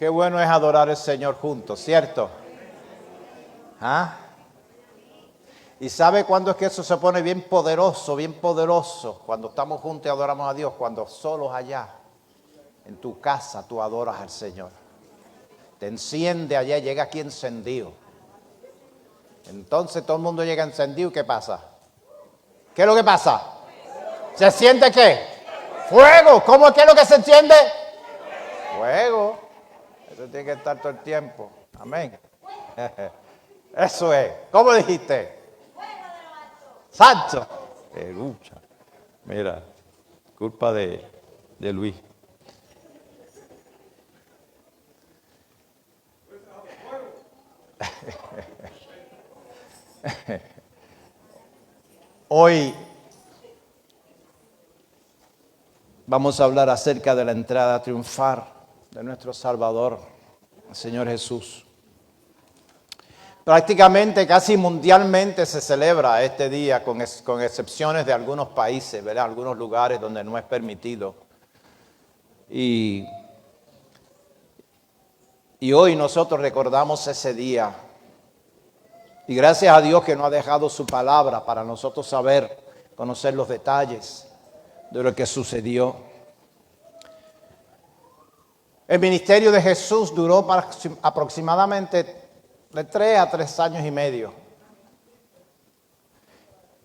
Qué bueno es adorar al Señor juntos, ¿cierto? ¿Ah? ¿Y sabe cuándo es que eso se pone bien poderoso, bien poderoso? Cuando estamos juntos y adoramos a Dios, cuando solos allá, en tu casa, tú adoras al Señor. Te enciende allá, llega aquí encendido. Entonces todo el mundo llega encendido, ¿qué pasa? ¿Qué es lo que pasa? ¿Se siente qué? ¡Fuego! ¿Cómo es que es lo que se enciende? Fuego. Eso tiene que estar todo el tiempo. Amén. Eso es. ¿Cómo dijiste? Santo. Lucha. Mira, culpa de Luis. Hoy vamos a hablar acerca de la entrada triunfal de nuestro Salvador, el Señor Jesús. Prácticamente, casi mundialmente se celebra este día, con excepciones de algunos países, ¿verdad? Algunos lugares donde no es permitido. Y hoy nosotros recordamos ese día. Y gracias a Dios que nos ha dejado su palabra para nosotros saber, conocer los detalles de lo que sucedió. El ministerio de Jesús duró aproximadamente de 3 a 3 años y medio.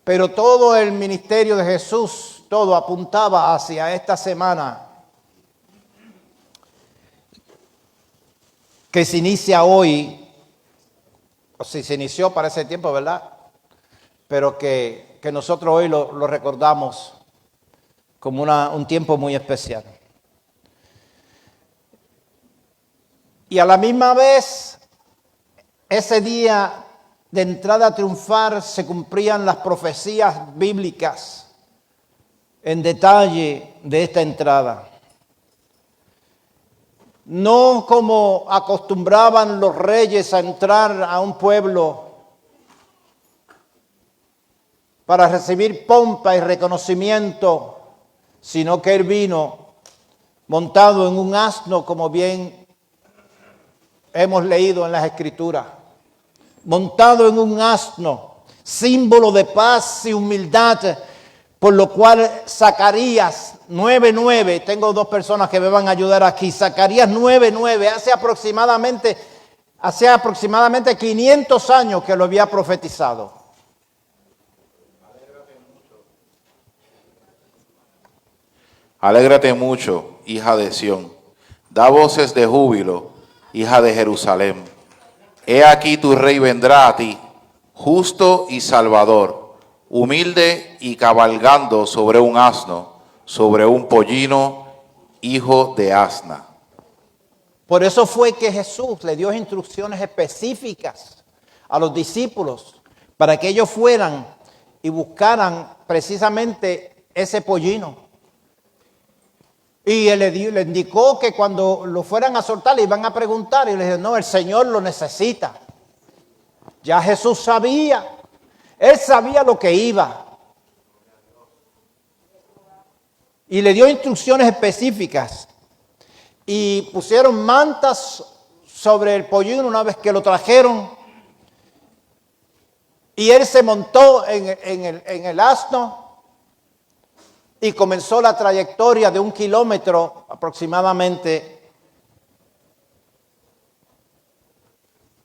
Pero todo el ministerio de Jesús, todo apuntaba hacia esta semana que se inicia hoy, o si se inició para ese tiempo, ¿verdad? Pero que nosotros hoy lo recordamos como un tiempo muy especial. Y a la misma vez, ese día de entrada triunfal se cumplían las profecías bíblicas en detalle de esta entrada. No como acostumbraban los reyes a entrar a un pueblo para recibir pompa y reconocimiento, sino que él vino montado en un asno, como bien hemos leído en las Escrituras. Montado en un asno, símbolo de paz y humildad, por lo cual Zacarías 9:9, tengo 2 personas que me van a ayudar aquí, Zacarías 9:9, hace aproximadamente 500 años que lo había profetizado. Alégrate mucho, hija de Sión, da voces de júbilo, hija de Jerusalén. He aquí tu rey vendrá a ti, justo y salvador, humilde y cabalgando sobre un asno, sobre un pollino, hijo de asna. Por eso fue que Jesús le dio instrucciones específicas a los discípulos para que ellos fueran y buscaran precisamente ese pollino. Y él le indicó que cuando lo fueran a soltar le iban a preguntar, y le dijo, no, el Señor lo necesita. Ya Jesús sabía, él sabía lo que iba. Y le dio instrucciones específicas. Y pusieron mantas sobre el pollino una vez que lo trajeron. Y él se montó en el asno y comenzó la trayectoria de 1 kilómetro aproximadamente.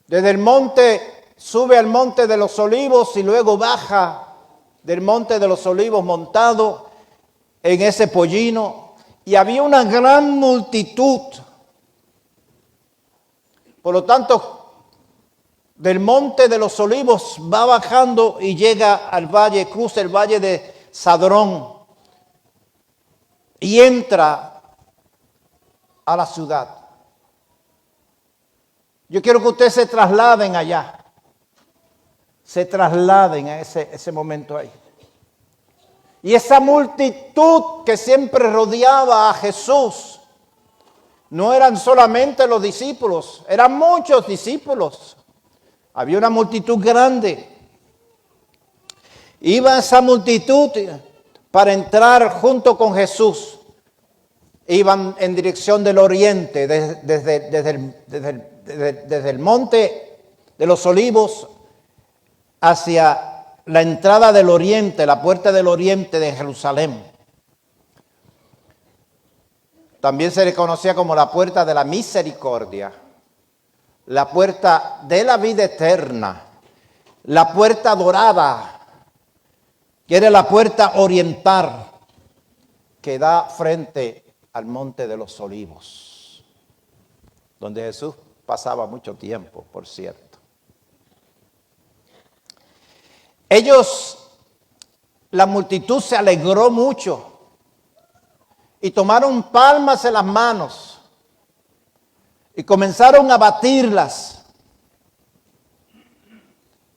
Desde el monte, sube al monte de los Olivos y luego baja del monte de los Olivos montado en ese pollino. Y había una gran multitud. Por lo tanto, del monte de los Olivos va bajando y llega al valle, cruza el valle de Sadrón y entra a la ciudad. Yo quiero que ustedes se trasladen allá. Se trasladen a ese momento ahí. Y esa multitud que siempre rodeaba a Jesús, no eran solamente los discípulos, eran muchos discípulos. Había una multitud grande. Iba esa multitud para entrar junto con Jesús. iban en dirección del oriente, desde el monte de los Olivos hacia la entrada del oriente, la puerta del oriente de Jerusalén. También se le conocía como la puerta de la misericordia, la puerta de la vida eterna, la puerta dorada, que era la puerta oriental que da frente al monte de los Olivos, donde Jesús pasaba mucho tiempo, por cierto. La multitud se alegró mucho y tomaron palmas en las manos y comenzaron a batirlas.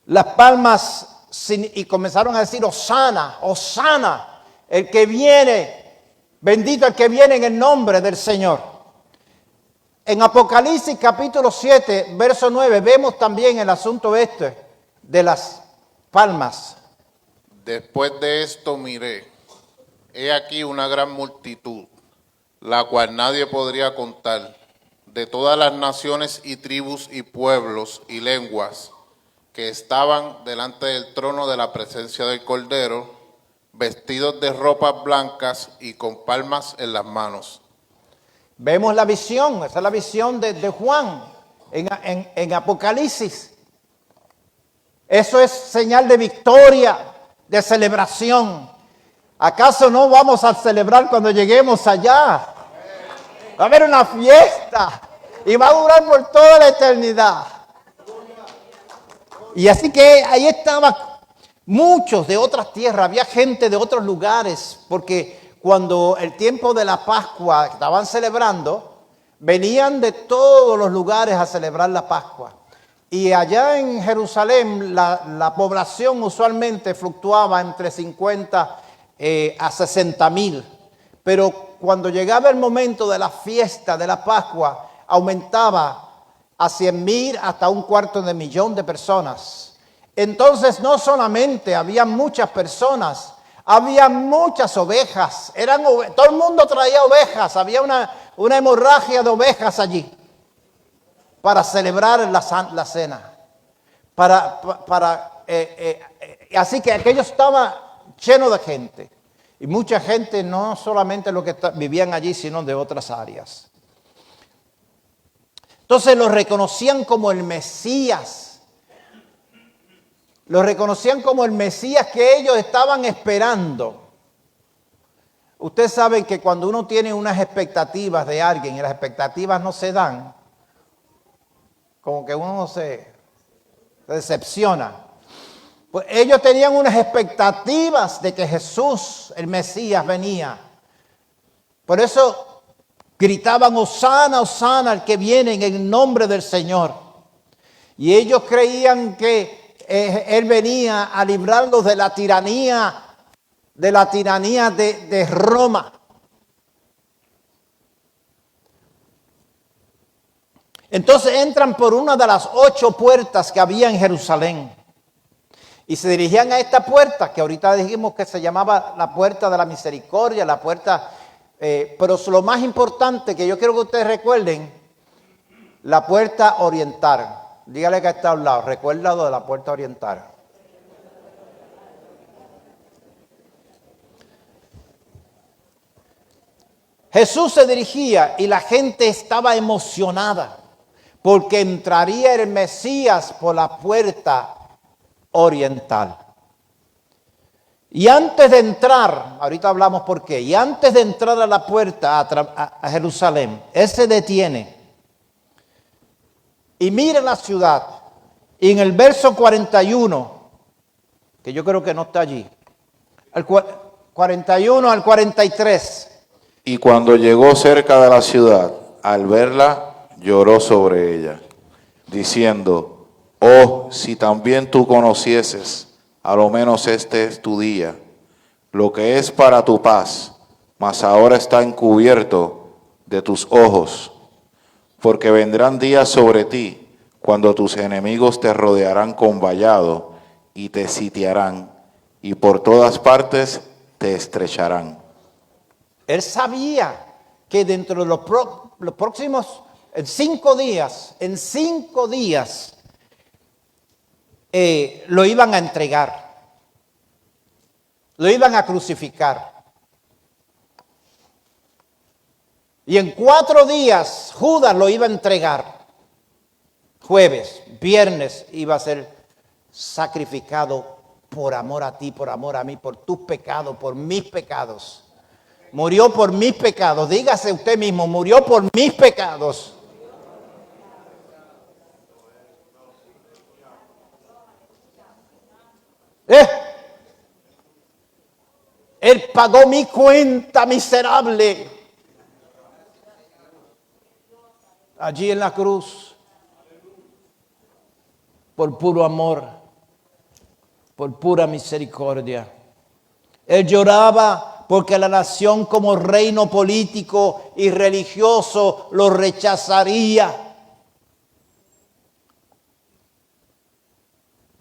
Las palmas y comenzaron a decir: Hosana, Hosana, el que viene, bendito el que viene en el nombre del Señor. En Apocalipsis capítulo 7, verso 9, vemos también el asunto de las palmas. Después de esto miré, he aquí una gran multitud, la cual nadie podría contar, de todas las naciones y tribus y pueblos y lenguas, que estaban delante del trono de la presencia del Cordero, vestidos de ropas blancas y con palmas en las manos. Vemos la visión, esa es la visión de Juan en Apocalipsis. Eso es señal de victoria, de celebración. ¿Acaso no vamos a celebrar cuando lleguemos allá? Va a haber una fiesta y va a durar por toda la eternidad. Y así que ahí estaban muchos de otras tierras, había gente de otros lugares, porque cuando el tiempo de la Pascua estaban celebrando, venían de todos los lugares a celebrar la Pascua. Y allá en Jerusalén la población usualmente fluctuaba entre 50 a 60,000. Pero cuando llegaba el momento de la fiesta de la Pascua, aumentaba a 100,000 hasta 250,000 de personas. Entonces no solamente había muchas personas, había muchas ovejas. Todo el mundo traía ovejas, había una hemorragia de ovejas allí para celebrar la cena. Así que aquello estaba lleno de gente. Y mucha gente, no solamente los que vivían allí, sino de otras áreas. Entonces lo reconocían como el Mesías. Lo reconocían como el Mesías que ellos estaban esperando. Ustedes saben que cuando uno tiene unas expectativas de alguien y las expectativas no se dan, como que uno se decepciona. Pues ellos tenían unas expectativas de que Jesús, el Mesías, venía. Por eso gritaban: Hosana, Hosana, el que viene en el nombre del Señor. Y ellos creían que Él venía a librarlos de la tiranía de Roma. Entonces entran por una de las 8 puertas que había en Jerusalén. Y se dirigían a esta puerta, que ahorita dijimos que se llamaba la puerta de la misericordia, la puerta... pero lo más importante que yo quiero que ustedes recuerden, la puerta oriental. Dígale que está a un lado, recuerda lo de la puerta oriental. Jesús se dirigía y la gente estaba emocionada porque entraría el Mesías por la puerta oriental. Y antes de entrar, ahorita hablamos por qué, y antes de entrar a la puerta a Jerusalén, Él se detiene y mira la ciudad. Y en el verso 41, que yo creo que no está allí, al 41 al 43. Y cuando llegó cerca de la ciudad, al verla, lloró sobre ella, diciendo: oh, si también tú conocieses, a lo menos este es tu día, lo que es para tu paz, mas ahora está encubierto de tus ojos, porque vendrán días sobre ti, cuando tus enemigos te rodearán con vallado y te sitiarán, y por todas partes te estrecharán. Él sabía que dentro de los próximos, en 5 días, lo iban a entregar, lo iban a crucificar. Y en 4 días Judas lo iba a entregar. Jueves, viernes iba a ser sacrificado por amor a ti, por amor a mí, por tus pecados, por mis pecados. Murió por mis pecados. Dígase usted mismo, murió por mis pecados. Él pagó mi cuenta miserable. Allí en la cruz. Por puro amor. Por pura misericordia. Él lloraba porque la nación como reino político y religioso lo rechazaría.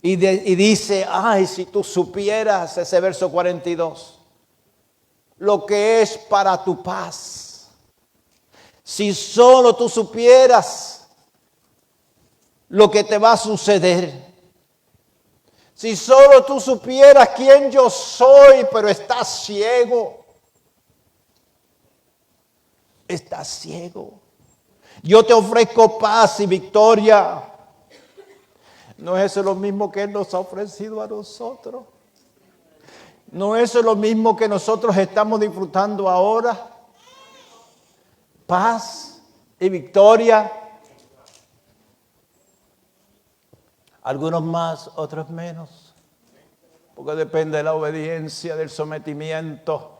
Y dice, ay, si tú supieras, ese verso 42, lo que es para tu paz. Si solo tú supieras lo que te va a suceder. Si solo tú supieras quién yo soy, pero estás ciego. Estás ciego. Yo te ofrezco paz y victoria. ¿No es eso lo mismo que Él nos ha ofrecido a nosotros? ¿No es eso lo mismo que nosotros estamos disfrutando ahora? Paz y victoria. Algunos más, otros menos. Porque depende de la obediencia, del sometimiento.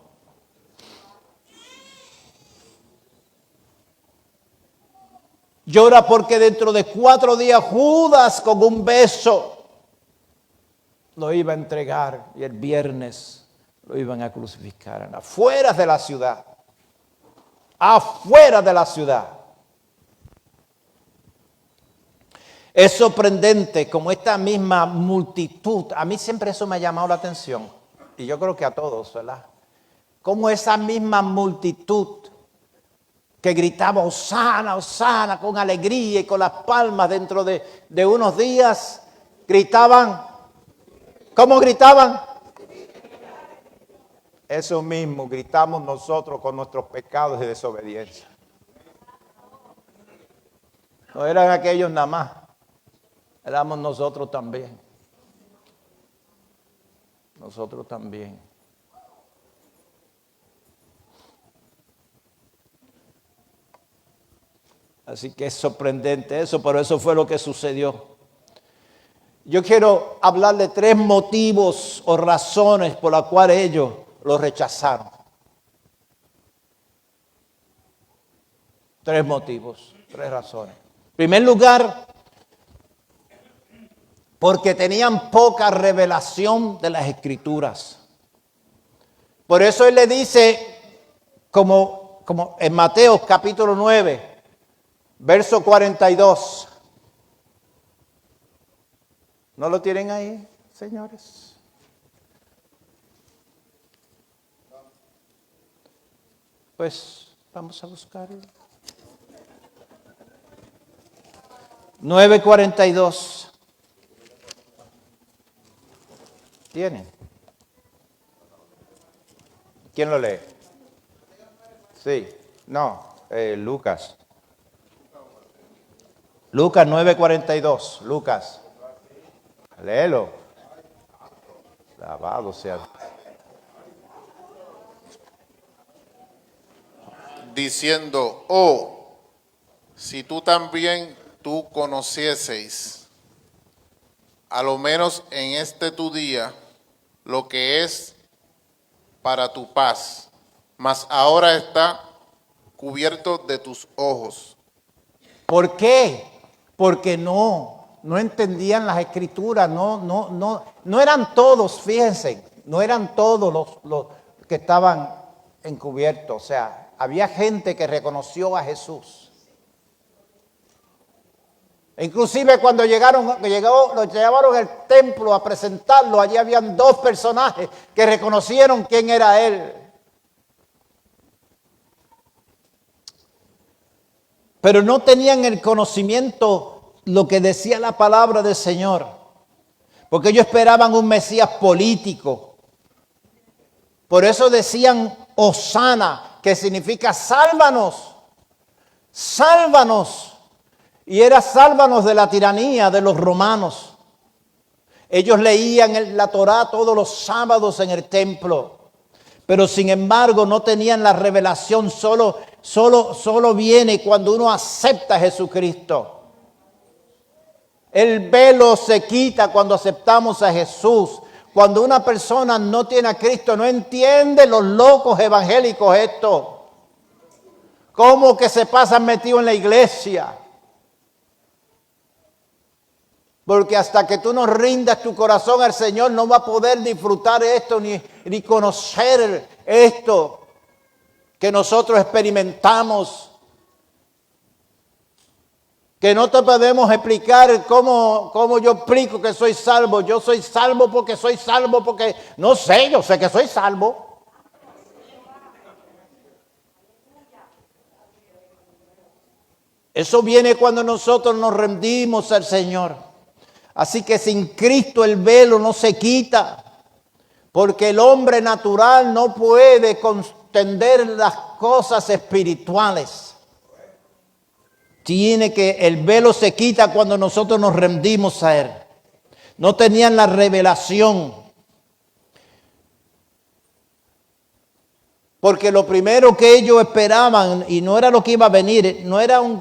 Llora porque dentro de 4 días Judas con un beso lo iba a entregar y el viernes lo iban a crucificar afuera de la ciudad. Afuera de la ciudad. Es sorprendente como esta misma multitud, a mí siempre eso me ha llamado la atención, y yo creo que a todos, ¿verdad? Como esa misma multitud que gritaba Hosana, Hosana, con alegría y con las palmas dentro de unos días, gritaban, ¿cómo gritaban? Eso mismo gritamos nosotros con nuestros pecados y desobediencia. No eran aquellos nada más. Éramos nosotros también. Nosotros también. Así que es sorprendente eso, pero eso fue lo que sucedió. Yo quiero hablar de 3 motivos o razones por las cuales ellos lo rechazaron. 3 motivos, 3 razones. En primer lugar, porque tenían poca revelación de las Escrituras. Por eso Él le dice, como en Mateo capítulo 9, verso 42. ¿No lo tienen ahí, señores? Pues vamos a buscarlo. 9:42. ¿Tienen? ¿Quién lo lee? Sí, no, Lucas. Lucas 9:42, Lucas. Léelo. Alabado sea. Diciendo, oh, si tú también tú conocieseis, a lo menos en este tu día, lo que es para tu paz, mas ahora está cubierto de tus ojos. ¿Por qué? Porque no entendían las Escrituras, no eran todos, fíjense, no eran todos los que estaban encubiertos, o sea, había gente que reconoció a Jesús. Inclusive cuando los llevaron al templo a presentarlo, allí habían 2 personajes que reconocieron quién era Él. pero no tenían el conocimiento, lo que decía la palabra del Señor, porque ellos esperaban un Mesías político. Por eso decían Hosana, que significa sálvanos, sálvanos. Y era sálvanos de la tiranía de los romanos. Ellos leían la Torá todos los sábados en el templo, pero sin embargo no tenían la revelación. Solo viene cuando uno acepta a Jesucristo. El velo se quita cuando aceptamos a Jesús. Cuando una persona no tiene a Cristo, no entiende los locos evangélicos esto. ¿Cómo que se pasan metidos en la iglesia? Porque hasta que tú no rindas tu corazón al Señor, no vas a poder disfrutar esto ni conocer esto que nosotros experimentamos. Que no te podemos explicar cómo yo explico que soy salvo. Yo soy salvo porque no sé, yo sé que soy salvo. Eso viene cuando nosotros nos rendimos al Señor. Así que sin Cristo el velo no se quita, porque el hombre natural no puede contender las cosas espirituales. El velo se quita cuando nosotros nos rendimos a Él. No tenían la revelación. Porque lo primero que ellos esperaban, y no era lo que iba a venir, no era un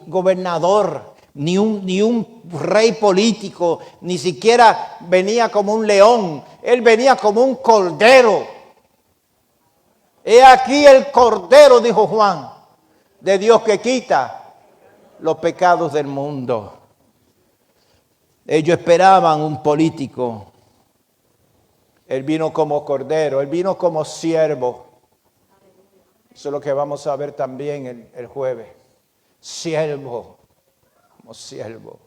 gobernador, ni un rey político, ni siquiera venía como un león. Él venía como un cordero. He aquí el cordero, dijo Juan, de Dios que quita los pecados del mundo. Ellos esperaban un político. Él vino como cordero, Él vino como siervo. Eso es lo que vamos a ver también el jueves. Siervo, como siervo.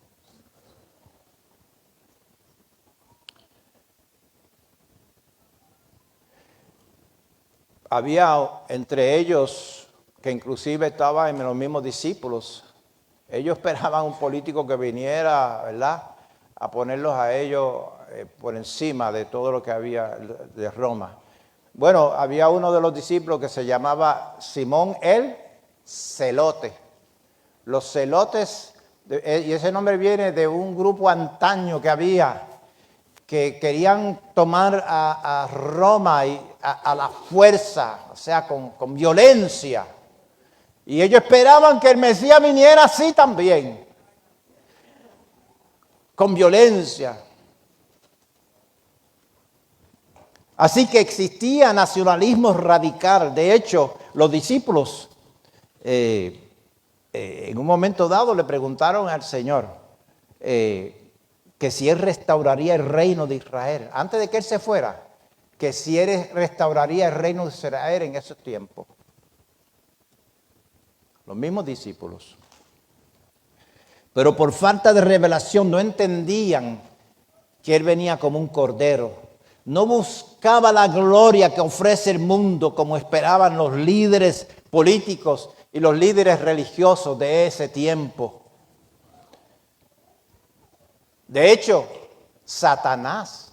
Había entre ellos, que inclusive estaban en los mismos discípulos, ellos esperaban un político que viniera, ¿verdad?, a ponerlos a ellos por encima de todo lo que había de Roma. Bueno, había uno de los discípulos que se llamaba Simón el Celote. Los celotes, y ese nombre viene de un grupo antaño que había, que querían tomar a Roma a la fuerza, o sea, con violencia. Y ellos esperaban que el Mesías viniera así también, con violencia. Así que existía nacionalismo radical. De hecho, los discípulos en un momento dado le preguntaron al Señor que si Él restauraría el reino de Israel. Antes de que Él se fuera, que si Él restauraría el reino de Israel en esos tiempos. Los mismos discípulos. Pero por falta de revelación no entendían que Él venía como un cordero. No buscaba la gloria que ofrece el mundo como esperaban los líderes políticos y los líderes religiosos de ese tiempo. De hecho, Satanás,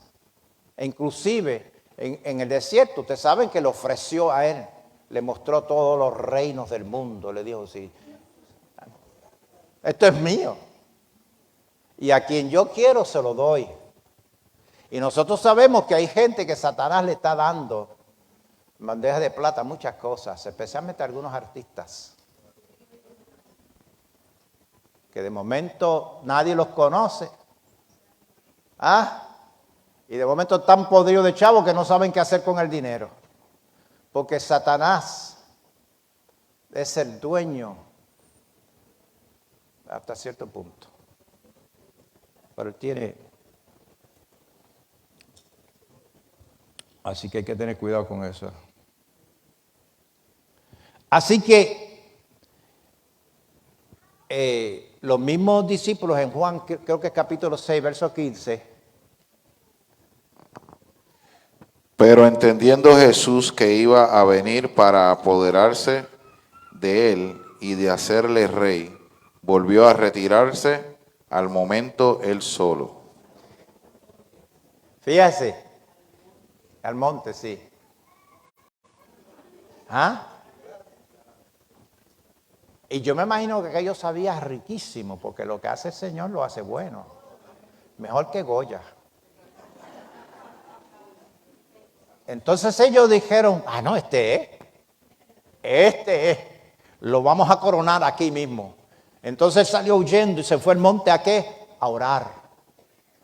inclusive en el desierto, ustedes saben que le ofreció a Él. Le mostró todos los reinos del mundo. Le dijo, sí, esto es mío. Y a quien yo quiero se lo doy. Y nosotros sabemos que hay gente que Satanás le está dando en bandeja de plata muchas cosas, especialmente a algunos artistas. Que de momento nadie los conoce. Y de momento están podridos de chavos que no saben qué hacer con el dinero. Porque Satanás es el dueño hasta cierto punto. Pero él tiene... Así que hay que tener cuidado con eso. Así que los mismos discípulos en Juan, creo que es capítulo 6, verso 15... Pero entendiendo Jesús que iba a venir para apoderarse de él y de hacerle rey, volvió a retirarse al momento él solo. Fíjese, al monte, sí. ¿Ah? Y yo me imagino que aquello sabía riquísimo, porque lo que hace el Señor lo hace bueno. Mejor que Goya. Entonces ellos dijeron, no, este es, lo vamos a coronar aquí mismo. Entonces salió huyendo y se fue al monte ¿a qué? A orar.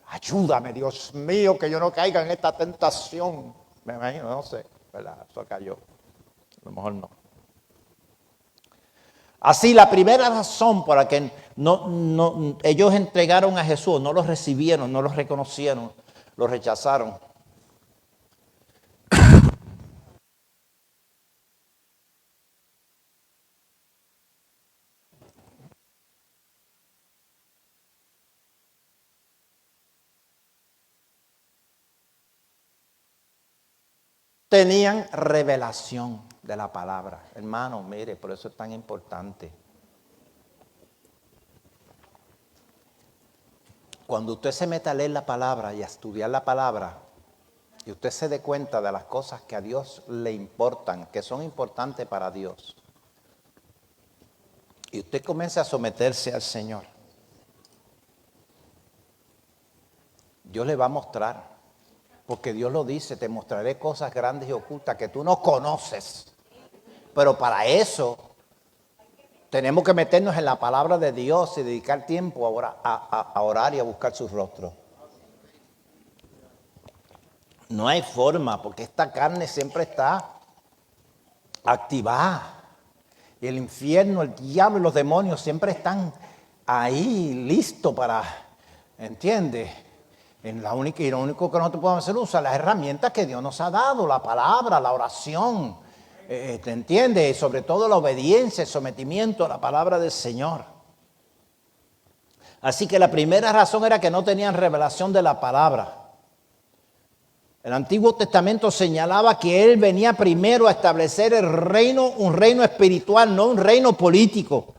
Ayúdame, Dios mío, que yo no caiga en esta tentación. Me imagino, no sé, ¿verdad? Eso cayó. A lo mejor no. Así, la primera razón por la que ellos entregaron a Jesús, no lo recibieron, no lo reconocieron, lo rechazaron. Tenían revelación de la palabra. Hermano, mire, por eso es tan importante. Cuando usted se mete a leer la palabra y a estudiar la palabra, y usted se dé cuenta de las cosas que a Dios le importan, que son importantes para Dios, y usted comienza a someterse al Señor, Dios le va a mostrar. Porque Dios lo dice, te mostraré cosas grandes y ocultas que tú no conoces. Pero para eso tenemos que meternos en la palabra de Dios y dedicar tiempo a orar y a buscar su rostro. No hay forma, porque esta carne siempre está activada. Y el infierno, el diablo y los demonios siempre están ahí listos para, ¿entiendes? Y lo único que nosotros podemos hacer es usar las herramientas que Dios nos ha dado, la palabra, la oración, ¿te entiendes? Y sobre todo la obediencia, el sometimiento a la palabra del Señor. Así que la primera razón era que no tenían revelación de la palabra. El Antiguo Testamento señalaba que Él venía primero a establecer el reino, un reino espiritual, no un reino político.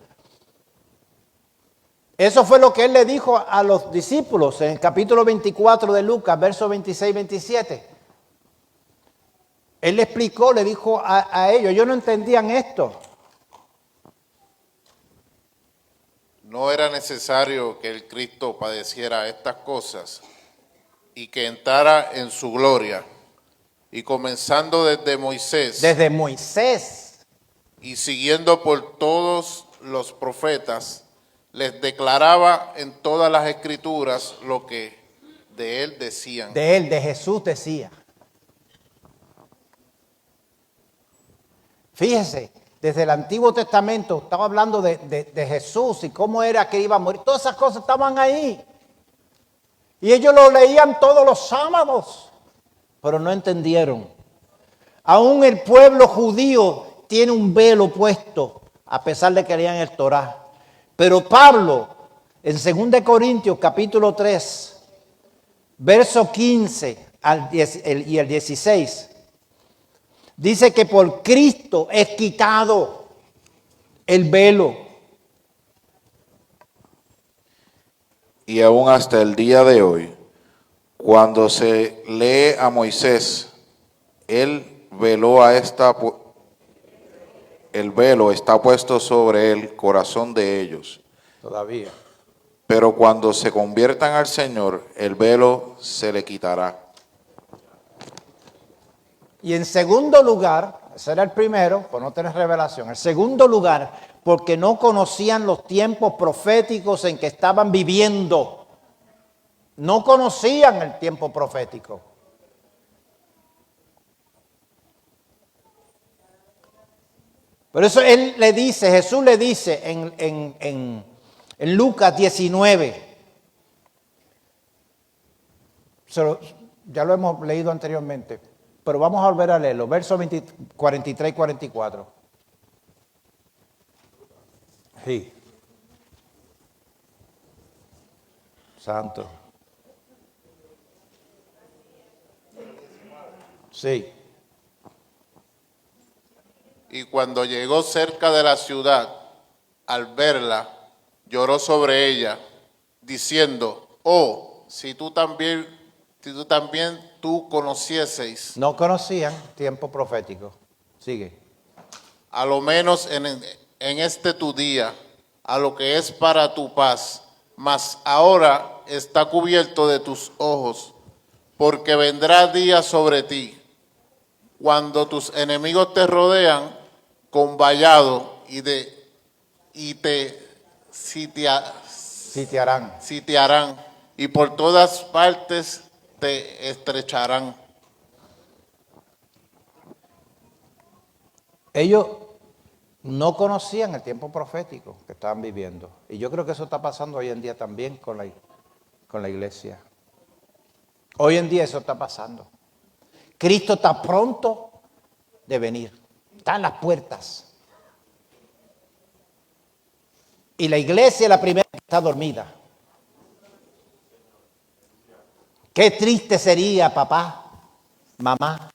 Eso fue lo que Él le dijo a los discípulos en el capítulo 24 de Lucas, versos 26 y 27. Él le explicó, le dijo a ellos, ellos no entendían esto. No era necesario que el Cristo padeciera estas cosas y que entrara en su gloria. Y comenzando desde Moisés. Desde Moisés. Y siguiendo por todos los profetas, les declaraba en todas las escrituras lo que de él decían. De él, de Jesús decía. Fíjese, desde el Antiguo Testamento estaba hablando de Jesús y cómo era que iba a morir. Todas esas cosas estaban ahí. Y ellos lo leían todos los sábados, pero no entendieron. Aún el pueblo judío tiene un velo puesto, a pesar de que leían el Torá. Pero Pablo, en 2 Corintios capítulo 3, verso 15 y el 16, dice que por Cristo es quitado el velo. Y aún hasta el día de hoy, cuando se lee a Moisés, el velo está puesto sobre el corazón de ellos. Todavía. Pero cuando se conviertan al Señor, el velo se le quitará. Y en segundo lugar, ese era el primero, por no tener revelación. En segundo lugar, porque no conocían los tiempos proféticos en que estaban viviendo. No conocían el tiempo profético. Por eso él le dice, Jesús le dice en Lucas 19. Ya lo hemos leído anteriormente, pero vamos a volver a leerlo. Versos 43 y 44. Sí. Santo. Sí. Y cuando llegó cerca de la ciudad, al verla, lloró sobre ella, diciendo, oh, si tú también tú conocieseis, No conocían tiempo profético. Sigue. a lo menos en este tu día, a lo que es para tu paz, mas ahora está cubierto de tus ojos, porque vendrá día sobre ti, cuando tus enemigos te rodean con vallado y te Sitiarán. sitiarán, y por todas partes te estrecharán. Ellos no conocían el tiempo profético que estaban viviendo. Y yo creo que eso está pasando hoy en día también con la iglesia. Hoy en día eso está pasando. Cristo está pronto de venir. Está en las puertas. Y la iglesia es la primera que está dormida. Qué triste sería, papá, mamá,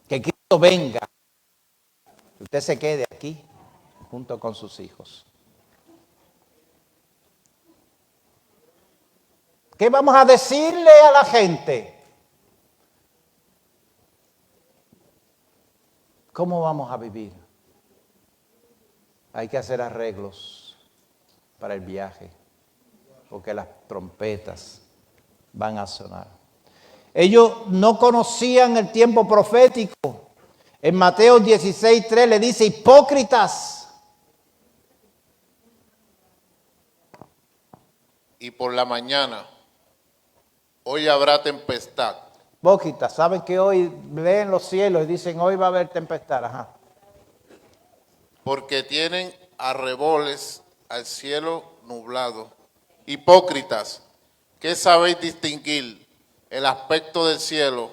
que Cristo venga, que usted se quede aquí junto con sus hijos. ¿Qué vamos a decirle a la gente? ¿Cómo vamos a vivir? Hay que hacer arreglos para el viaje, porque las trompetas van a sonar. Ellos no conocían el tiempo profético. En Mateo 16:3 le dice, hipócritas. Y por la mañana, hoy habrá tempestad, Hipócritas, saben que hoy leen los cielos y dicen, hoy va a haber tempestad. Ajá. porque tienen arreboles al cielo nublado. Hipócritas, ¿qué sabéis distinguir el aspecto del cielo,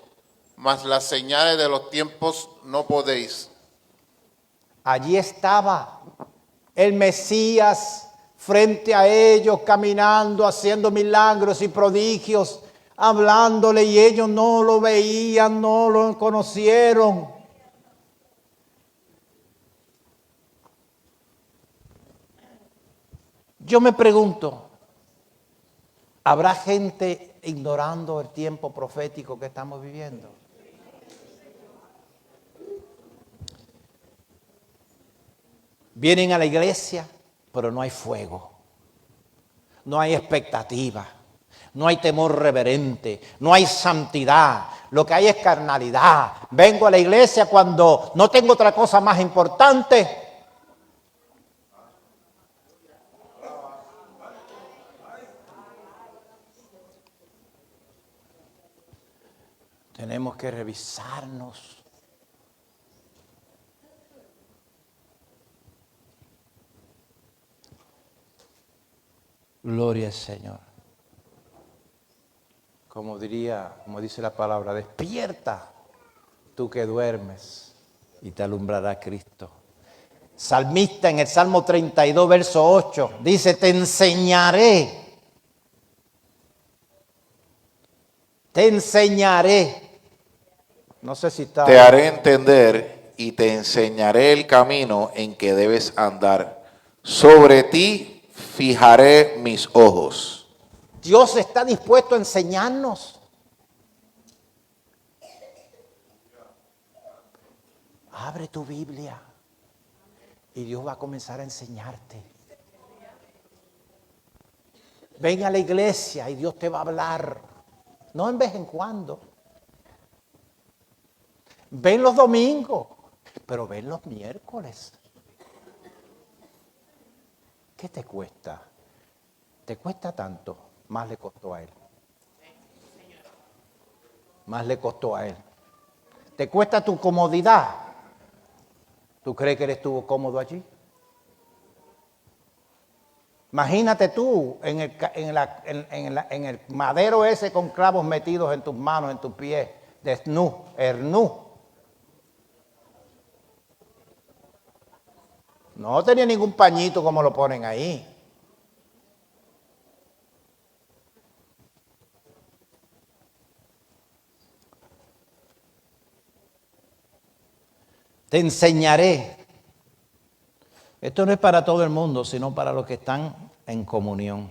mas las señales de los tiempos no podéis? Allí estaba el Mesías frente a ellos, caminando, haciendo milagros y prodigios, hablándole, y ellos no lo veían, no lo conocieron. Yo me pregunto, ¿habrá gente ignorando el tiempo profético que estamos viviendo? Vienen a la iglesia, pero no hay fuego, no hay expectativa, no hay temor reverente, no hay santidad, lo que hay es carnalidad. Vengo a la iglesia cuando no tengo otra cosa más importante. Tenemos que revisarnos. Gloria al Señor. Como dice la palabra, despierta tú que duermes y te alumbrará Cristo. Salmista en el Salmo 32, verso 8, dice, te enseñaré. No sé si está. Te haré entender y te enseñaré el camino en que debes andar. Sobre ti fijaré mis ojos. Dios está dispuesto a enseñarnos. Abre tu Biblia y Dios va a comenzar a enseñarte. Ven a la iglesia y Dios te va a hablar. No en vez en cuando. Ven los domingos, pero ven los miércoles. ¿Qué te cuesta? ¿Te cuesta tanto? Más le costó a él. Más le costó a él. ¿Te cuesta tu comodidad? ¿Tú crees que él estuvo cómodo allí? Imagínate tú en el madero ese con clavos metidos en tus manos, en tus pies, desnú, hernú. No tenía ningún pañito como lo ponen ahí. Te enseñaré Esto no es para todo el mundo, sino para los que están en comunión.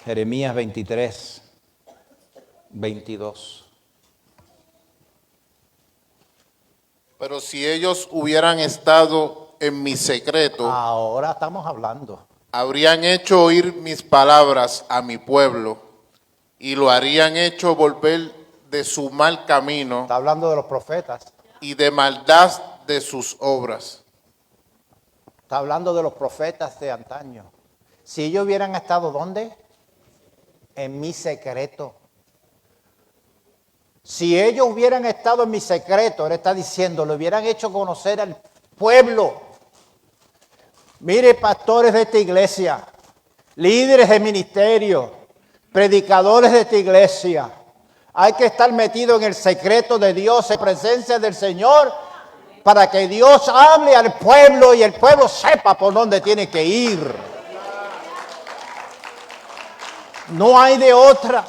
Jeremías 23, 22. Pero si ellos hubieran estado en mi secreto, Ahora estamos hablando. habrían hecho oír mis palabras a mi pueblo y lo harían hecho volver de su mal camino Está hablando de los profetas. y de maldad de sus obras. Está hablando de los profetas de antaño. Si ellos hubieran estado, ¿dónde? En mi secreto. Si ellos hubieran estado en mi secreto, él está diciendo, le hubieran hecho conocer al pueblo. Mire, pastores de esta iglesia, líderes de ministerio, predicadores de esta iglesia, hay que estar metido en el secreto de Dios, en presencia del Señor, para que Dios hable al pueblo y el pueblo sepa por dónde tiene que ir. No hay de otra.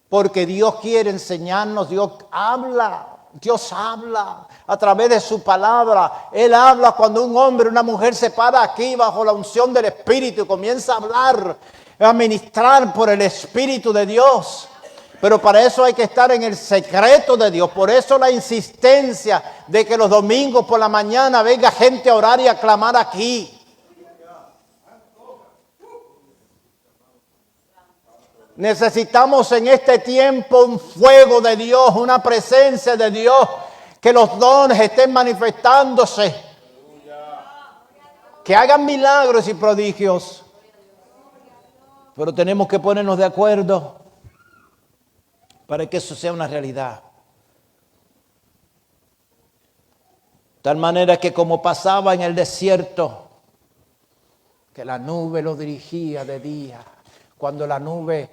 Porque Dios quiere enseñarnos, Dios habla a través de su palabra. Él habla cuando un hombre, una mujer se para aquí bajo la unción del Espíritu y comienza a hablar, a ministrar por el Espíritu de Dios. Pero para eso hay que estar en el secreto de Dios. Por eso la insistencia de que los domingos por la mañana venga gente a orar y a clamar aquí. Necesitamos en este tiempo un fuego de Dios, una presencia de Dios, que los dones estén manifestándose, que hagan milagros y prodigios. Pero tenemos que ponernos de acuerdo para que eso sea una realidad. Tal manera que como pasaba en el desierto, que la nube lo dirigía de día, cuando la nube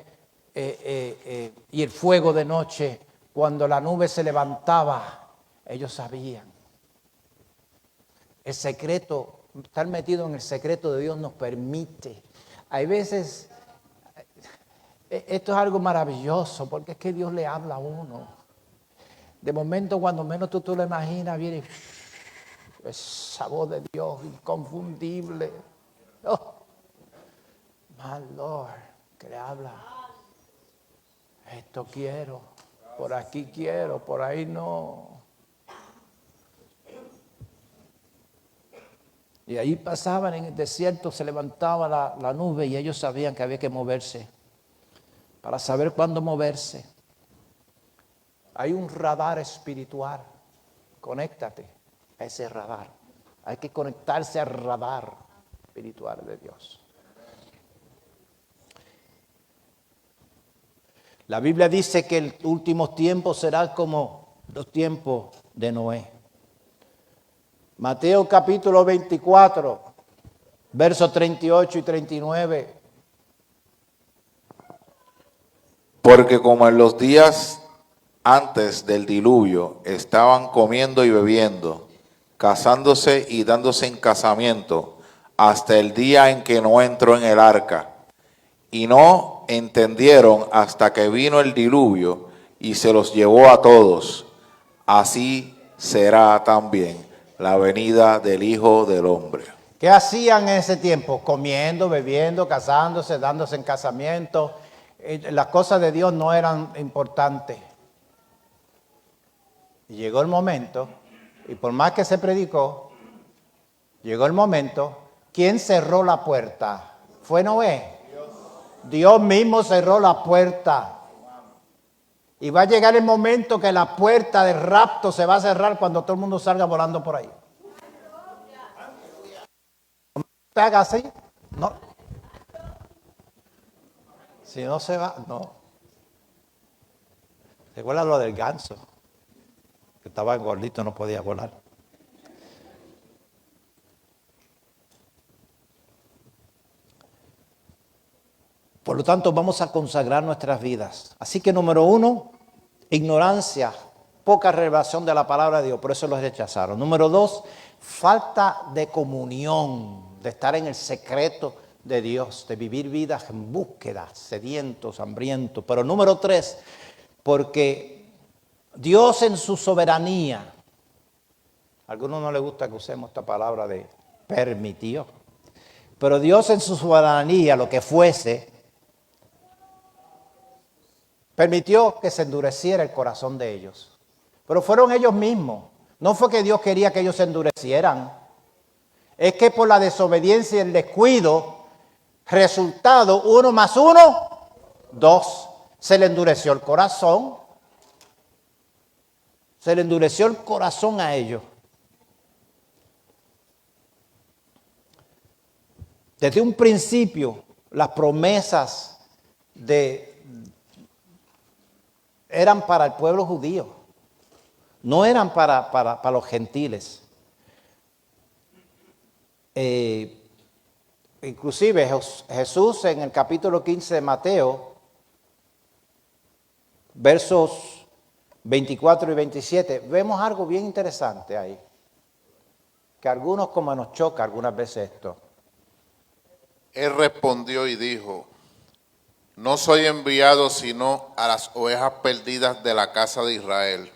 y el fuego de noche, cuando la nube se levantaba, ellos sabían. El secreto, estar metido en el secreto de Dios nos permite. Hay veces, esto es algo maravilloso, porque es que Dios le habla a uno. De momento, cuando menos tú lo imaginas, viene esa voz de Dios inconfundible. Oh, my Lord, que le habla. Esto quiero, por aquí quiero, por ahí no. Y ahí pasaban en el desierto, se levantaba la nube y ellos sabían que había que moverse. Para saber cuándo moverse. Hay un radar espiritual. Conéctate a ese radar. Hay que conectarse al radar espiritual de Dios. La Biblia dice que el último tiempo será como los tiempos de Noé. Mateo capítulo 24, versos 38 y 39. Porque como en los días antes del diluvio estaban comiendo y bebiendo, casándose y dándose en casamiento, hasta el día en que Noé entró en el arca, y no entendieron hasta que vino el diluvio y se los llevó a todos. Así será también la venida del Hijo del Hombre. ¿Qué hacían en ese tiempo? Comiendo, bebiendo, casándose, dándose en casamiento. Las cosas de Dios no eran importantes. Y llegó el momento, y por más que se predicó, llegó el momento, ¿quién cerró la puerta? ¿Fue Noé? Dios mismo cerró la puerta. Y va a llegar el momento que la puerta del rapto se va a cerrar cuando todo el mundo salga volando por ahí. ¿No te hagas así? No. Si no se va, no. ¿Recuerdas lo del ganso? Que estaba gordito, no podía volar. Por lo tanto, vamos a consagrar nuestras vidas. Así que número 1, ignorancia, poca revelación de la palabra de Dios, por eso los rechazaron. Número 2, falta de comunión, de estar en el secreto de Dios, de vivir vidas en búsqueda, sedientos, hambrientos. Pero número 3, porque Dios en su soberanía, a algunos no les gusta que usemos esta palabra de permitió, pero Dios en su soberanía, lo que fuese, permitió que se endureciera el corazón de ellos. Pero fueron ellos mismos. No fue que Dios quería que ellos se endurecieran. Es que por la desobediencia y el descuido, resultado 1 más 1, 2. Se le endureció el corazón. Se le endureció el corazón a ellos. Desde un principio, las promesas eran para el pueblo judío, no eran para los gentiles. Inclusive Jesús en el capítulo 15 de Mateo, versos 24 y 27, vemos algo bien interesante ahí, que a algunos como nos choca algunas veces esto. Él respondió y dijo: no soy enviado sino a las ovejas perdidas de la casa de Israel.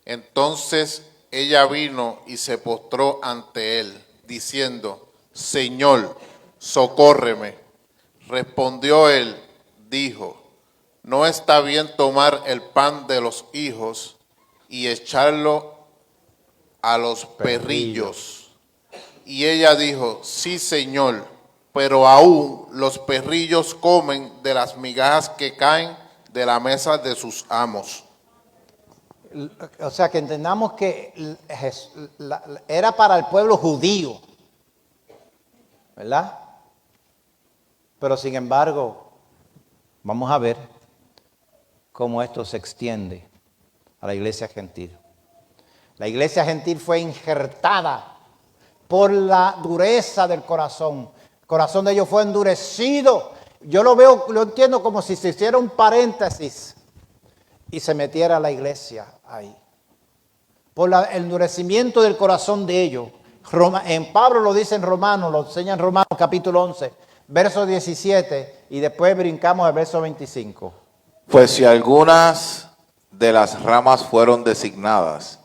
Entonces ella vino y se postró ante él, diciendo: Señor, socórreme. Respondió él, dijo: no está bien tomar el pan de los hijos y echarlo a los perrillos. Y ella dijo: sí, Señor, pero aún los perrillos comen de las migajas que caen de la mesa de sus amos. O sea, que entendamos que era para el pueblo judío, ¿verdad? Pero sin embargo, vamos a ver cómo esto se extiende a la iglesia gentil. La iglesia gentil fue injertada por la dureza del corazón. El corazón de ellos fue endurecido. Yo lo entiendo como si se hiciera un paréntesis y se metiera la iglesia ahí. Por el endurecimiento del corazón de ellos. En Pablo lo dice en Romanos, lo enseña en Romanos capítulo 11, verso 17, y después brincamos al verso 25. Pues si algunas de las ramas fueron designadas,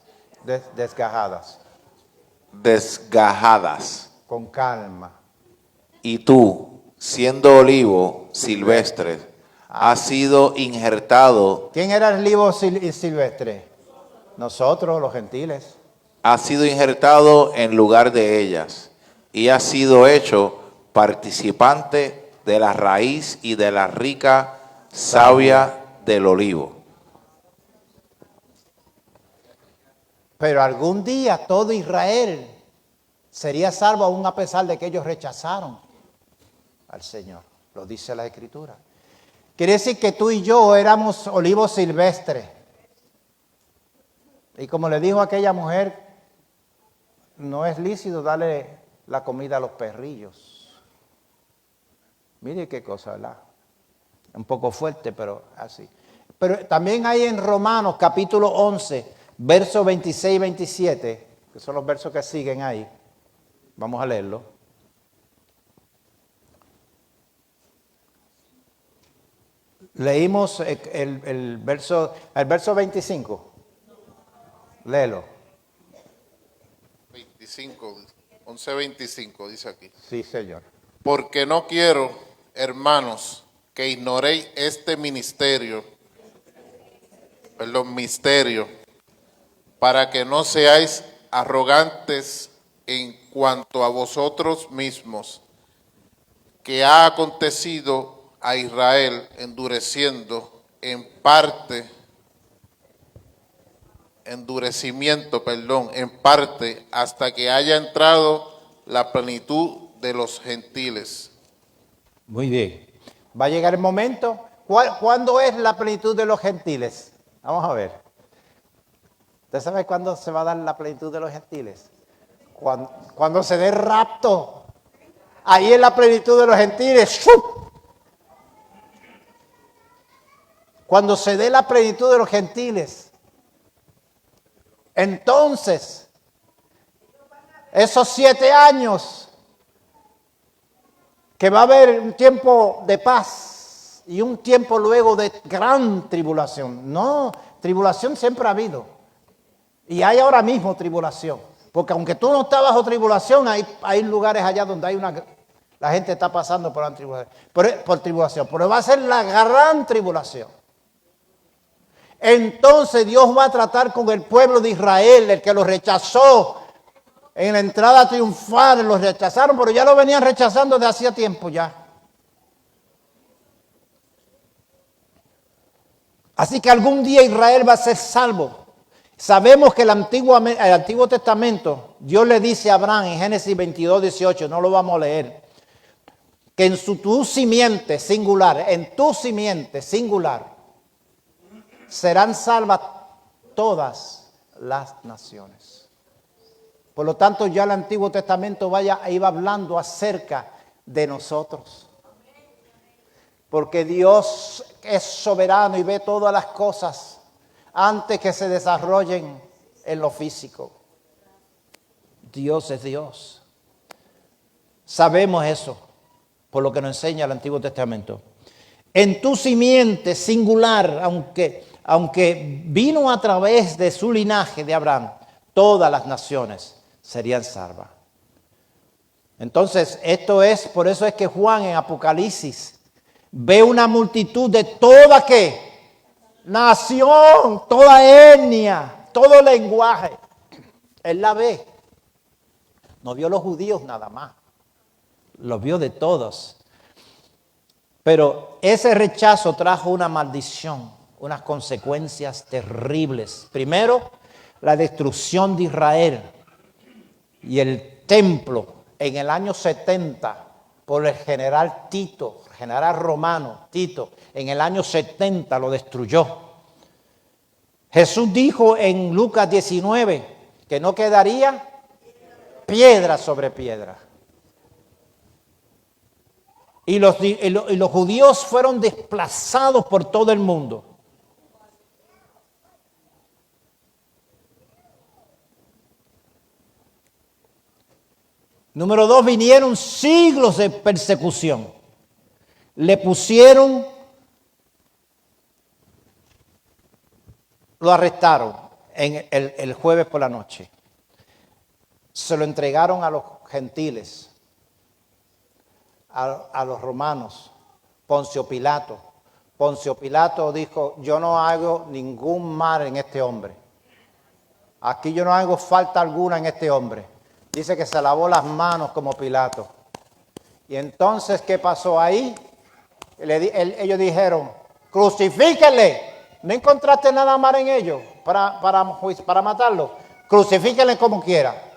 Desgajadas. desgajadas, Con calma. y tú, siendo olivo silvestre, has sido injertado, ¿Quién era el olivo silvestre? Nosotros, los gentiles. has sido injertado en lugar de ellas, y has sido hecho participante de la raíz y de la rica savia del olivo. Pero algún día todo Israel sería salvo aún a pesar de que ellos rechazaron al Señor. Lo dice la Escritura. Quiere decir que tú y yo éramos olivos silvestres. Y como le dijo aquella mujer, no es lícito darle la comida a los perrillos. Mire qué cosa, ¿verdad? Un poco fuerte, pero así. Pero también hay en Romanos capítulo 11, versos 26 y 27, que son los versos que siguen ahí. Vamos a leerlo. Leímos el verso 25. Léelo. 25, 11:25 dice aquí. Sí, Señor. Porque no quiero, hermanos, que ignoréis este misterio, para que no seáis arrogantes en cuanto a vosotros mismos, que ha acontecido a Israel endurecimiento, en parte, hasta que haya entrado la plenitud de los gentiles. Muy bien. Va a llegar el momento. ¿Cuándo es la plenitud de los gentiles? Vamos a ver. ¿Usted sabe cuándo se va a dar la plenitud de los gentiles? Cuando se dé el rapto. Ahí es la plenitud de los gentiles. ¡Shum! Cuando se dé la plenitud de los gentiles. Entonces, esos 7 años que va a haber un tiempo de paz y un tiempo luego de gran tribulación. No, Tribulación siempre ha habido. Y hay ahora mismo tribulación. Porque aunque tú no estás bajo tribulación, hay lugares allá donde la gente está pasando por tribulación. Pero va a ser la gran tribulación. Entonces Dios va a tratar con el pueblo de Israel, el que lo rechazó en la entrada triunfal, los rechazaron, pero ya lo venían rechazando desde hacía tiempo ya. Así que algún día Israel va a ser salvo. Sabemos que el Antiguo Testamento, Dios le dice a Abraham en Génesis 22, 18, no lo vamos a leer, que en tu simiente singular, serán salvas todas las naciones. Por lo tanto, ya el Antiguo Testamento iba hablando acerca de nosotros. Porque Dios es soberano y ve todas las cosas antes que se desarrollen en lo físico. Dios es Dios. Sabemos eso por lo que nos enseña el Antiguo Testamento. En tu simiente singular, aunque vino a través de su linaje de Abraham, todas las naciones serían salvas. Entonces, por eso es que Juan en Apocalipsis ve una multitud de toda nación, toda etnia, todo lenguaje. Él la ve. No vio los judíos nada más. Los vio de todos. Pero ese rechazo trajo una maldición, unas consecuencias terribles. Primero, la destrucción de Israel y el templo en el año 70 por el general Tito, general romano Tito, en el año 70 lo destruyó. Jesús dijo en Lucas 19 que no quedaría piedra sobre piedra. Y los judíos fueron desplazados por todo el mundo. Número 2, vinieron siglos de persecución. Lo arrestaron el jueves por la noche. Se lo entregaron a los gentiles, a los romanos, Poncio Pilato. Poncio Pilato dijo, yo no hago ningún mal en este hombre. Aquí yo no hago falta alguna en este hombre. Dice que se lavó las manos como Pilato. Y entonces, ¿qué pasó ahí? Ellos dijeron, crucifíquenle. ¿No encontraste nada mal en ellos para matarlo? Crucifíquenle como quiera.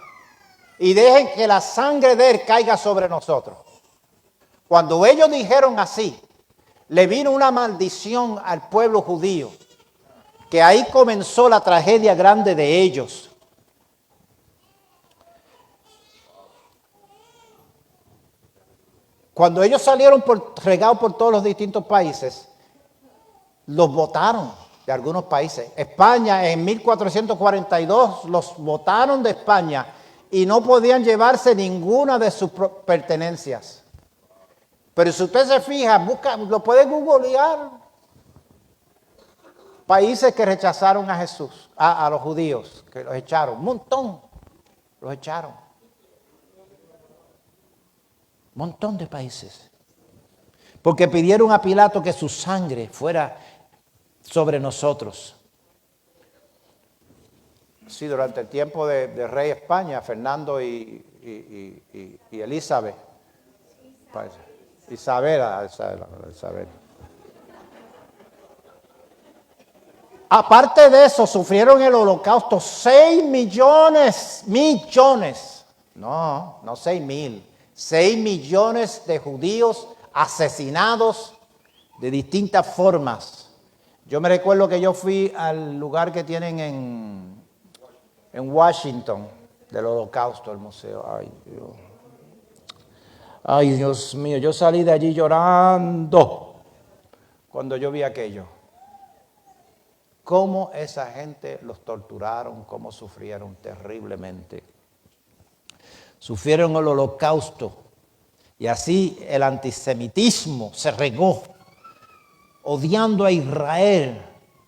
Y dejen que la sangre de él caiga sobre nosotros. Cuando ellos dijeron así, le vino una maldición al pueblo judío, que ahí comenzó la tragedia grande de ellos. Cuando ellos salieron regados por todos los distintos países, los votaron de algunos países. España en 1442 los votaron de España y no podían llevarse ninguna de sus pertenencias. Pero si usted se fija, lo puede googlear. Países que rechazaron a Jesús, a los judíos, que los echaron. Un montón, los echaron. Un montón de países. Porque pidieron a Pilato que su sangre fuera sobre nosotros. Sí, durante el tiempo de rey España, Fernando y Elizabeth. Isabel. Aparte de eso, sufrieron el holocausto 6 millones, no 6,000, 6 millones de judíos asesinados de distintas formas. Yo me recuerdo que yo fui al lugar que tienen en Washington del holocausto, el museo. Ay, Dios mío, yo salí de allí llorando cuando yo vi aquello. Cómo esa gente los torturaron, cómo sufrieron terriblemente. Sufrieron el holocausto y así el antisemitismo se regó, odiando a Israel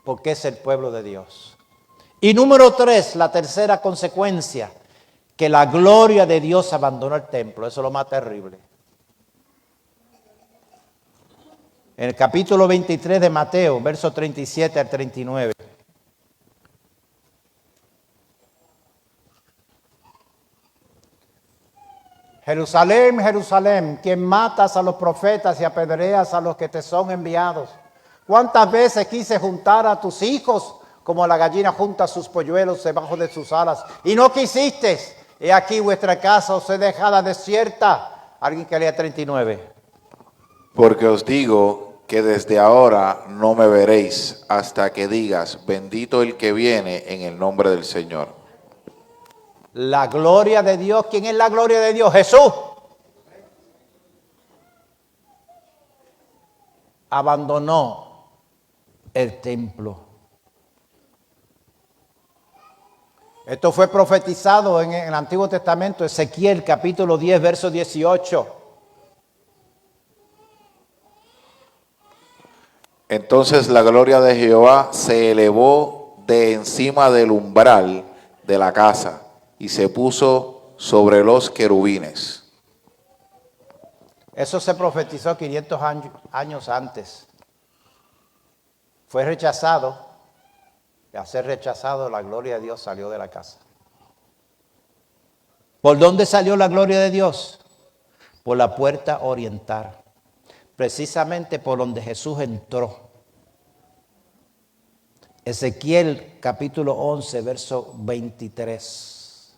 porque es el pueblo de Dios. Y número 3, la tercera consecuencia, que la gloria de Dios abandonó el templo. Eso es lo más terrible. En el capítulo 23 de Mateo, versos 37 al 39. Jerusalén, Jerusalén, quien matas a los profetas y apedreas a los que te son enviados. ¿Cuántas veces quise juntar a tus hijos como la gallina junta sus polluelos debajo de sus alas? Y no quisiste. He aquí vuestra casa os he dejada desierta. Alguien que lea 39. Porque os digo que desde ahora no me veréis hasta que digas, bendito el que viene en el nombre del Señor. La gloria de Dios. ¿Quién es la gloria de Dios? Jesús. Abandonó el templo. Esto fue profetizado en el Antiguo Testamento, Ezequiel capítulo 10, verso 18. Entonces la gloria de Jehová se elevó de encima del umbral de la casa y se puso sobre los querubines. Eso se profetizó 500 años antes. Fue rechazado. Y al ser rechazado, la gloria de Dios salió de la casa. ¿Por dónde salió la gloria de Dios? Por la puerta oriental. Precisamente por donde Jesús entró. Ezequiel capítulo 11, verso 23.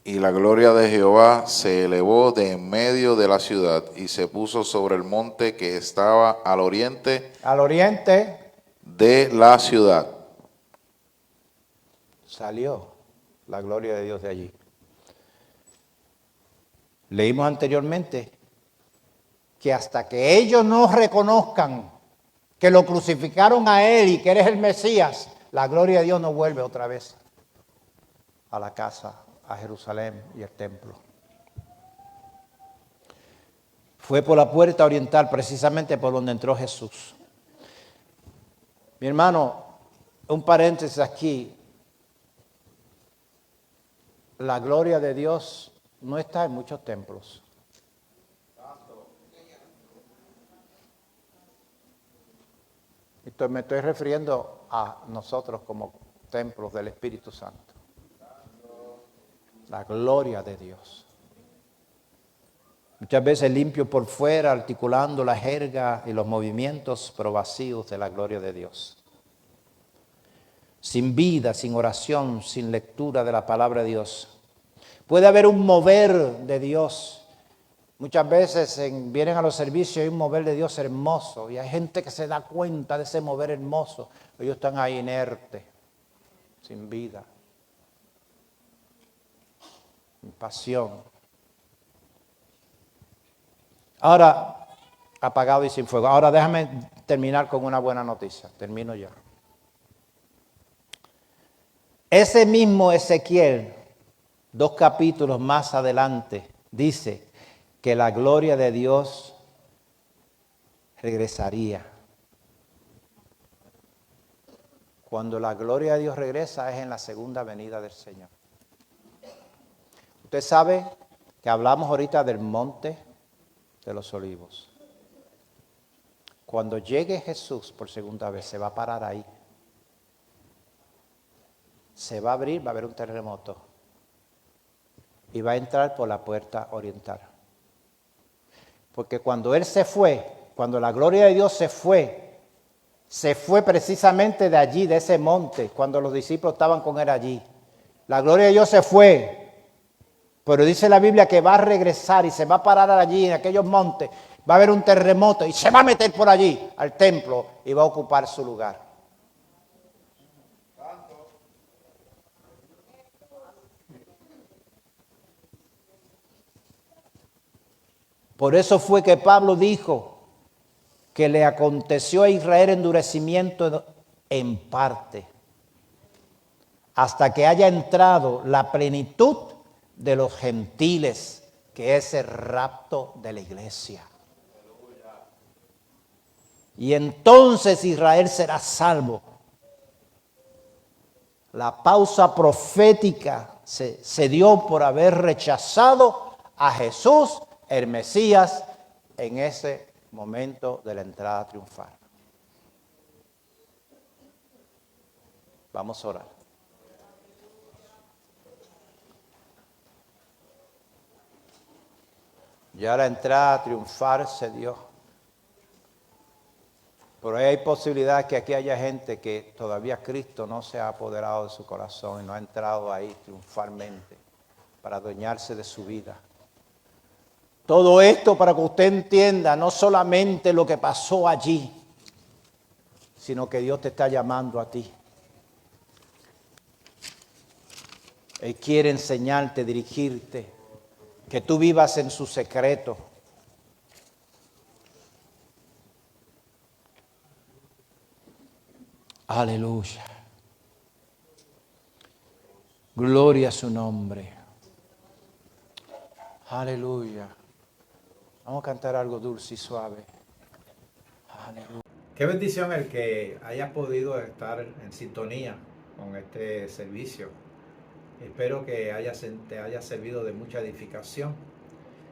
Y la gloria de Jehová se elevó de en medio de la ciudad y se puso sobre el monte que estaba al oriente. Al oriente. De la ciudad. Salió la gloria de Dios de allí. Leímos anteriormente que hasta que ellos no reconozcan que lo crucificaron a él y que eres el Mesías, la gloria de Dios no vuelve otra vez a la casa, a Jerusalén y el templo. Fue por la puerta oriental, precisamente por donde entró Jesús. Mi hermano, un paréntesis aquí. La gloria de Dios no está en muchos templos. Me estoy refiriendo a nosotros como templos del Espíritu Santo. La gloria de Dios. Muchas veces limpio por fuera, articulando la jerga y los movimientos, pero vacíos de la gloria de Dios. Sin vida, sin oración, sin lectura de la palabra de Dios. Puede haber un mover de Dios. Muchas veces vienen a los servicios y hay un mover de Dios hermoso. Y hay gente que se da cuenta de ese mover hermoso. Ellos están ahí inertes, sin vida, sin pasión. Ahora, apagado y sin fuego. Ahora déjame terminar con una buena noticia. Termino ya. Ese mismo Ezequiel, 2 capítulos más adelante, dice que la gloria de Dios regresaría. Cuando la gloria de Dios regresa es en la segunda venida del Señor. Usted sabe que hablamos ahorita del monte de los olivos. Cuando llegue Jesús por segunda vez, se va a parar ahí. Se va a abrir, va a haber un terremoto. Y va a entrar por la puerta oriental. Porque cuando Él se fue, cuando la gloria de Dios se fue precisamente de allí, de ese monte, cuando los discípulos estaban con Él allí. La gloria de Dios se fue. Pero dice la Biblia que va a regresar y se va a parar allí en aquellos montes. Va a haber un terremoto y se va a meter por allí al templo y va a ocupar su lugar. Por eso fue que Pablo dijo que le aconteció a Israel endurecimiento en parte, hasta que haya entrado la plenitud de los gentiles, que es el rapto de la iglesia. y entonces Israel será salvo. La pausa profética se dio por haber rechazado a Jesús, el Mesías, en ese momento de la entrada triunfal. Vamos a orar. Ya la entrada triunfal se dio. Pero hay posibilidad que aquí haya gente que todavía Cristo no se ha apoderado de su corazón y no ha entrado ahí triunfalmente para adueñarse de su vida. Todo esto para que usted entienda no solamente lo que pasó allí, sino que Dios te está llamando a ti. Él quiere enseñarte, dirigirte, que tú vivas en su secreto. Aleluya. Gloria a su nombre. Aleluya. Vamos a cantar algo dulce y suave. Aleluya. Qué bendición el que hayas podido estar en sintonía con este servicio. Espero que te haya servido de mucha edificación.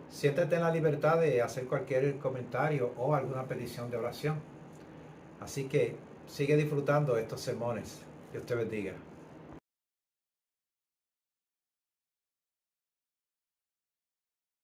Siéntete en la libertad de hacer cualquier comentario o alguna petición de oración. Así que sigue disfrutando de estos sermones. Dios te bendiga.